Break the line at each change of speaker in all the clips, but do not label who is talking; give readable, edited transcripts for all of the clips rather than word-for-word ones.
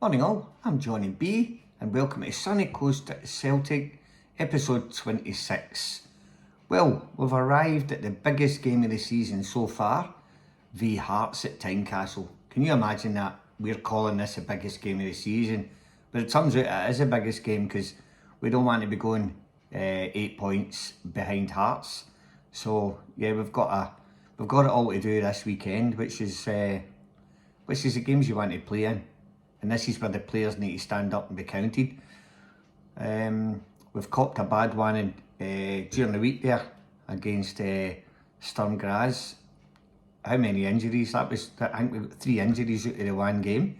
Morning all, I'm Johnny B and welcome to Sunny Coast Celtic, episode 26. Well, we've arrived at the biggest game of the season so far, v Hearts at Tynecastle. Can you imagine that? We're calling this the biggest game of the season, but it turns out it is the biggest game because we don't want to be going 8 points behind Hearts. So yeah, we've got it all to do this weekend, which is the games you want to play in. And this is where the players need to stand up and be counted. We've copped a bad one during the week there against Sturm Graz. How many injuries? I think we got 3 injuries out of the one game.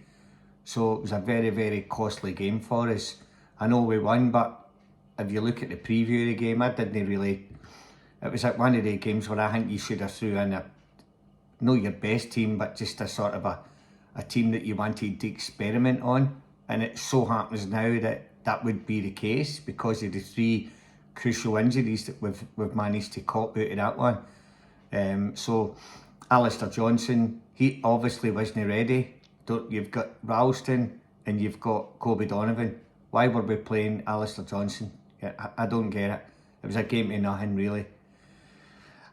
So it was a very, very costly game for us. I know we won, but if you look at the preview of the game, I didn't really... It was like one of the games where I think you should have threw in not your best team, but just a sort of a team that you wanted to experiment on, and it so happens now that would be the case because of the 3 crucial injuries that we've managed to cop out of that one. So Alistair Johnson, he obviously wasn't ready. You've got Ralston and you've got Kobe Donovan. Why were we playing Alistair Johnson? I don't get it. It was a game to nothing really.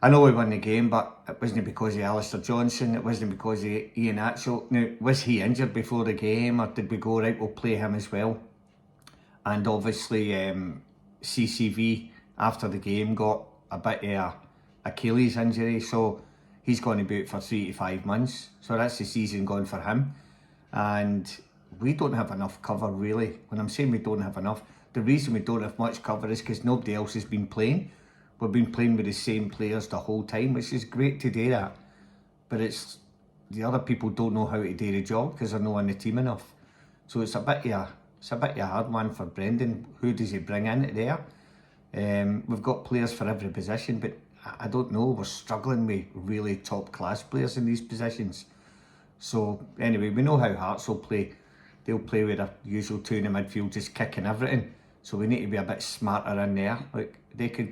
I know we won the game, but it wasn't because of Alistair Johnson, it wasn't because of Ian Atchell. Now, was he injured before the game, or did we go, right, we'll play him as well? And obviously, CCV, after the game, got a bit of a Achilles injury, so he's going to be out for 3 to 5 months. So that's the season gone for him. And we don't have enough cover, really. When I'm saying we don't have enough, the reason we don't have much cover is because nobody else has been playing. We've been playing with the same players the whole time, which is great to do that. But it's the other people don't know how to do the job because they're not on the team enough. So it's a bit of a hard one for Brendan. Who does he bring in there? We've got players for every position, but I don't know. We're struggling with really top class players in these positions. So anyway, we know how Hearts will play. They'll play with their usual 2 in the midfield, just kicking everything. So we need to be a bit smarter in there. Like we could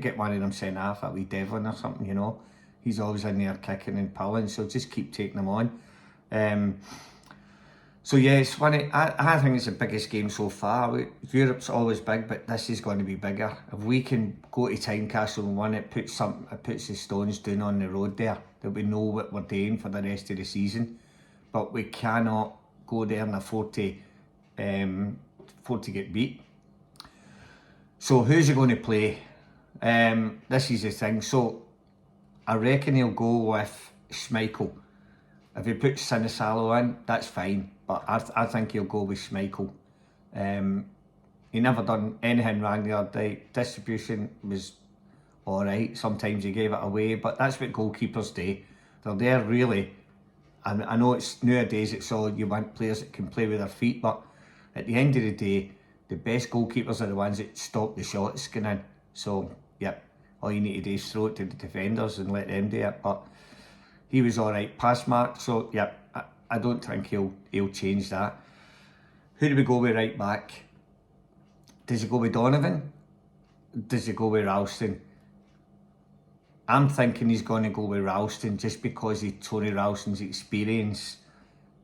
get one of them sent off, at wee Devlin or something, you know. He's always in there kicking and pulling, so just keep taking them on. So yeah, it's funny. I think it's the biggest game so far. Europe's always big, but this is going to be bigger. If we can go to Tynecastle and win, it puts the stones down on the road there, that we know what we're doing for the rest of the season. But we cannot go there and afford to get beat. So who's he going to play? This is the thing. So I reckon he'll go with Schmeichel. If he puts Sinisalo in, that's fine. But I think he'll go with Schmeichel. He never done anything wrong the other day. Distribution was alright. Sometimes he gave it away, but that's what goalkeepers do. They're there really. And I know it's nowadays it's all you want players that can play with their feet, but at the end of the day, the best goalkeepers are the ones that stop the shots going in. So, yep, all you need to do is throw it to the defenders and let them do it. But he was alright, pass mark. So, yep, I don't think he'll change that. Who do we go with right back? Does he go with Donovan? Does he go with Ralston? I'm thinking he's going to go with Ralston just because of Tony Ralston's experience.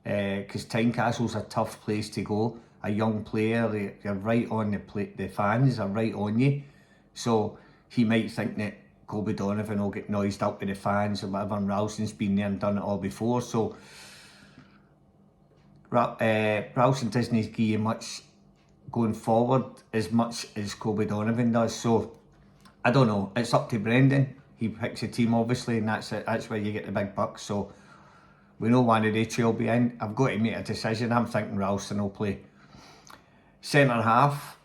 Because Tynecastle's a tough place to go. A young player, you're right on the fans are right on you. So he might think that Kobe Donovan will get noised up with the fans or whatever, and Ralston's been there and done it all before. So Ralston doesn't give you much going forward as much as Kobe Donovan does. So I don't know. It's up to Brendan. He picks a team obviously, and that's it. That's where you get the big bucks. So we know one of the 2 will be in. I've got to make a decision. I'm thinking Ralston will play. Centre half,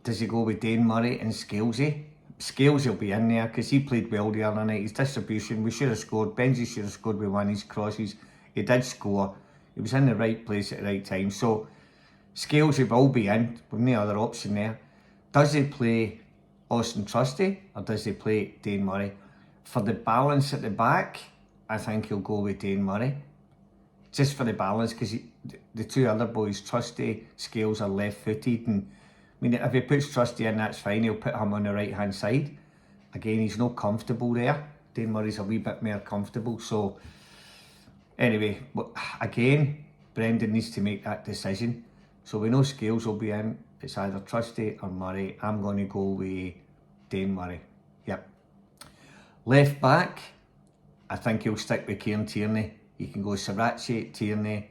does he go with Dane Murray and Scalesy? Scales will be in there because he played well the other night. His distribution, we should have scored. Benji should have scored with one of his crosses. He did score. He was in the right place at the right time. So Scalesy will be in with no other option there. Does he play Austin Trusty or does he play Dane Murray? For the balance at the back, I think he'll go with Dane Murray. Just for the balance, because the 2 other boys, Trusty, Scales, are left-footed, and I mean, if he puts Trusty in, that's fine. He'll put him on the right-hand side. Again, he's not comfortable there. Dane Murray's a wee bit more comfortable. So, anyway, again, Brendan needs to make that decision. So we know Scales will be in. It's either Trusty or Murray. I'm going to go with Dane Murray. Yep. Left back, I think he'll stick with Kieran Tierney. You can go Sriracha, Tierney.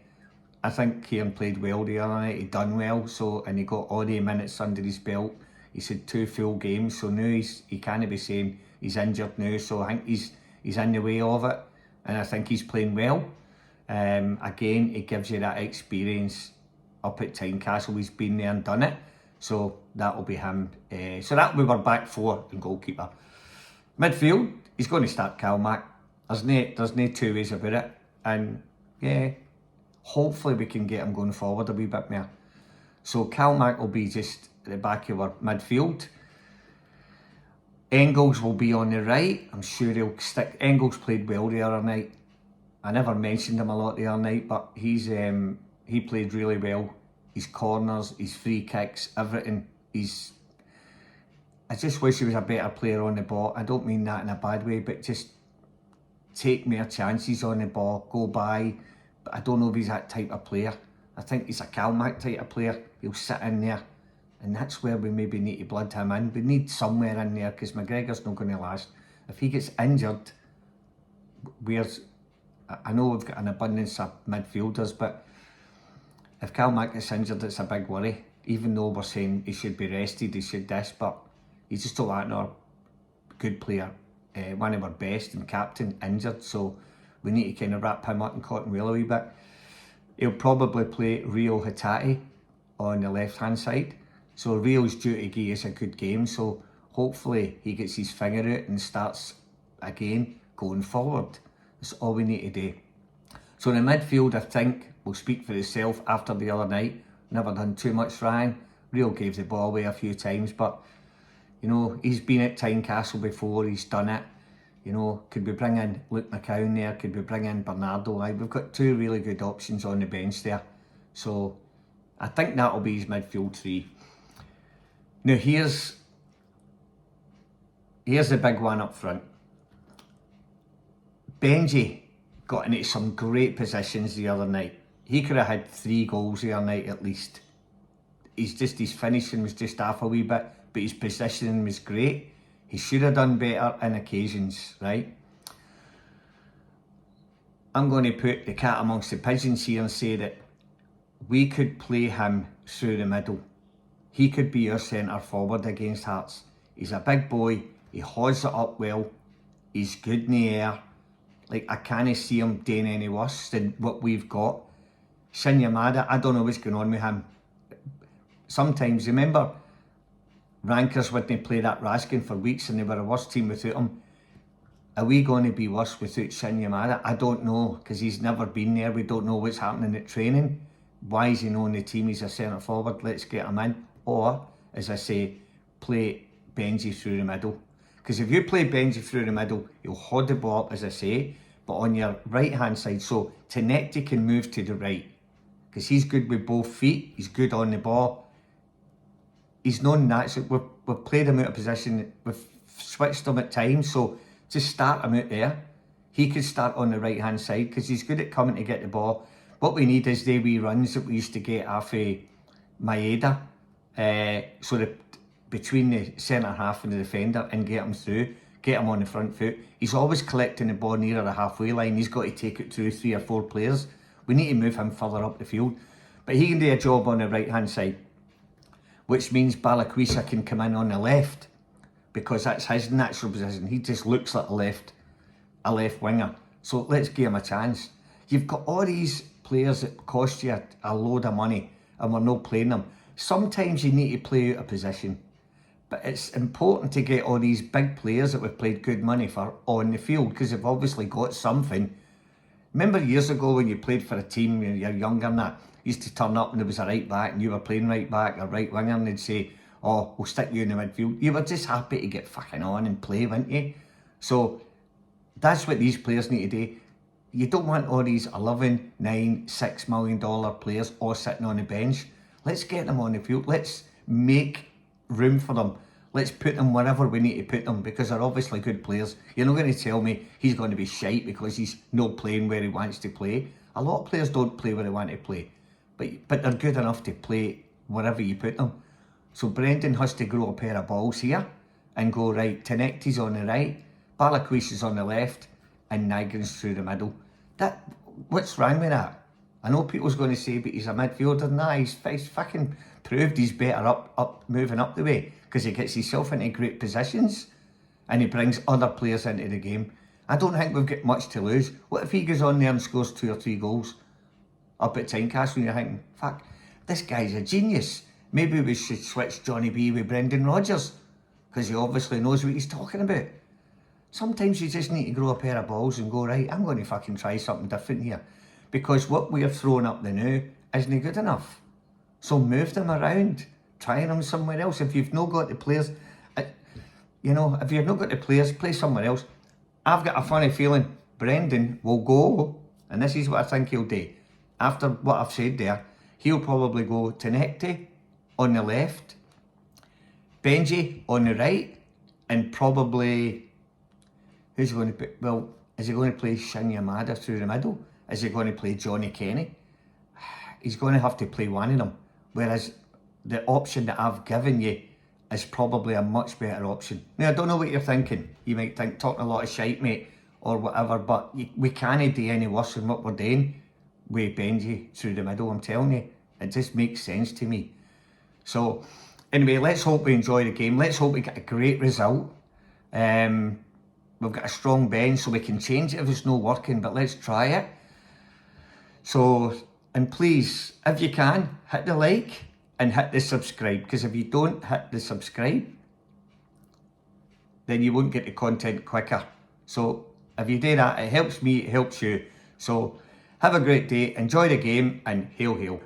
I think Kieran played well the other night. He done well, so, and he got all the minutes under his belt. He's had 2 full games, so now he can't be saying he's injured now. So I think he's in the way of it, and I think he's playing well. Again, it gives you that experience up at Tynecastle. He's been there and done it, so that'll be him. So that'll be our back 4 and goalkeeper. Midfield, he's going to start Calmac. There's no 2 ways about it, and yeah, hopefully we can get him going forward a wee bit more. So Calmac will be just at the back of our midfield. Engels will be on the right. I'm sure he'll stick. Engels played well the other night. I never mentioned him a lot the other night, but he played really well. His corners, his free kicks, everything. I just wish he was a better player on the ball. I don't mean that in a bad way, but just take more chances on the ball, go by. But I don't know if he's that type of player. I think he's a Calmac type of player. He'll sit in there, and that's where we maybe need to blood him in. We need somewhere in there, because McGregor's not going to last. If he gets injured, I know we've got an abundance of midfielders, but if Calmac gets injured, it's a big worry. Even though we're saying he should be rested, he should this, but he's just another good player, one of our best and captain, injured. So we need to kind of wrap him up in cotton wool a wee bit. He'll probably play Rio Hatate on the left-hand side. So Rio's due to give us a good game. So hopefully he gets his finger out and starts again going forward. That's all we need to do. So in the midfield, I think, will speak for itself after the other night. Never done too much wrong. Rio gave the ball away a few times, but you know, he's been at Tynecastle before, he's done it. You know, could we bring in Luke McCown there? Could we bring in Bernardo? We've got 2 really good options on the bench there. So I think that'll be his midfield 3. Now here's the big one up front. Benji got into some great positions the other night. He could have had 3 goals the other night at least. His finishing was just off a wee bit, but his positioning was great. He should have done better in occasions, right? I'm going to put the cat amongst the pigeons here and say that we could play him through the middle. He could be our centre forward against Hearts. He's a big boy, he holds it up well, he's good in the air. Like, I can't see him doing any worse than what we've got. Shin Yamada, I don't know what's going on with him. Sometimes, remember, Rankers wouldn't play that Raskin for weeks and they were a worse team without him. Are we going to be worse without Shin Yamada? I don't know, because he's never been there. We don't know what's happening at training. Why is he not on the team? He's a centre forward. Let's get him in. Or, as I say, play Benji through the middle. Because if you play Benji through the middle, he'll hold the ball up, as I say, but on your right-hand side. So Tenecti can move to the right, because he's good with both feet. He's good on the ball. He's non-natural. We've played him out of position. We've switched him at times. So just start him out there. He could start on the right-hand side, because he's good at coming to get the ball. What we need is the wee runs that we used to get off of Maeda. So that between the centre half and the defender, and get him through, get him on the front foot. He's always collecting the ball near the halfway line. He's got to take it through 3 or 4 players. We need to move him further up the field. But he can do a job on the right-hand side, which means Balakwisa can come in on the left, because that's his natural position. He just looks like a left winger. So let's give him a chance. You've got all these players that cost you a load of money, and we're not playing them. Sometimes you need to play out of position. But it's important to get all these big players that we've paid good money for on the field, because they've obviously got something. Remember years ago when you played for a team, when you're younger and that, you used to turn up and there was a right back and you were playing right back or right winger, and they'd say, oh, we'll stick you in the midfield. You were just happy to get fucking on and play, weren't you? So that's what these players need to do. You don't want all these 11, 9, $6 million players all sitting on the bench. Let's get them on the field. Let's make room for them. Let's put them wherever we need to put them, because they're obviously good players. You're not going to tell me he's going to be shite because he's not playing where he wants to play. A lot of players don't play where they want to play, but they're good enough to play wherever you put them. So Brendan has to grow a pair of balls here and go right. Tenecti's on the right, Balaquis is on the left, and Nygren's through the middle. What's wrong with that? I know people's going to say, but he's a midfielder. Nah, he's fucking proved he's better up moving up the way, because he gets himself into great positions and he brings other players into the game. I don't think we've got much to lose. What if he goes on there and scores 2 or 3 goals up at Tynecastle and you're thinking, fuck, this guy's a genius. Maybe we should switch Johnny B with Brendan Rodgers, because he obviously knows what he's talking about. Sometimes you just need to grow a pair of balls and go, right, I'm going to fucking try something different here. Because what we're throwing up the new isn't good enough. So move them around. Try them somewhere else. If you've not got the players, if you've not got the players, play somewhere else. I've got a funny feeling Brendan will go, and this is what I think he'll do. After what I've said there, he'll probably go Tenecti on the left, Benji on the right, and probably, who's he going to put? Well, is he going to play Shin Yamada through the middle? Is he going to play Johnny Kenny? He's going to have to play one of them. Whereas the option that I've given you is probably a much better option. Now, I don't know what you're thinking. You might think talking a lot of shite, mate, or whatever, but we can't do any worse than what we're doing with Benji through the middle, I'm telling you. It just makes sense to me. So, anyway, let's hope we enjoy the game. Let's hope we get a great result. We've got a strong bench, so we can change it if it's not working, but let's try it. So, and please, if you can, hit the like and hit the subscribe, because if you don't hit the subscribe, then you won't get the content quicker. So if you do that, it helps me, it helps you. So have a great day, enjoy the game, and hail, hail.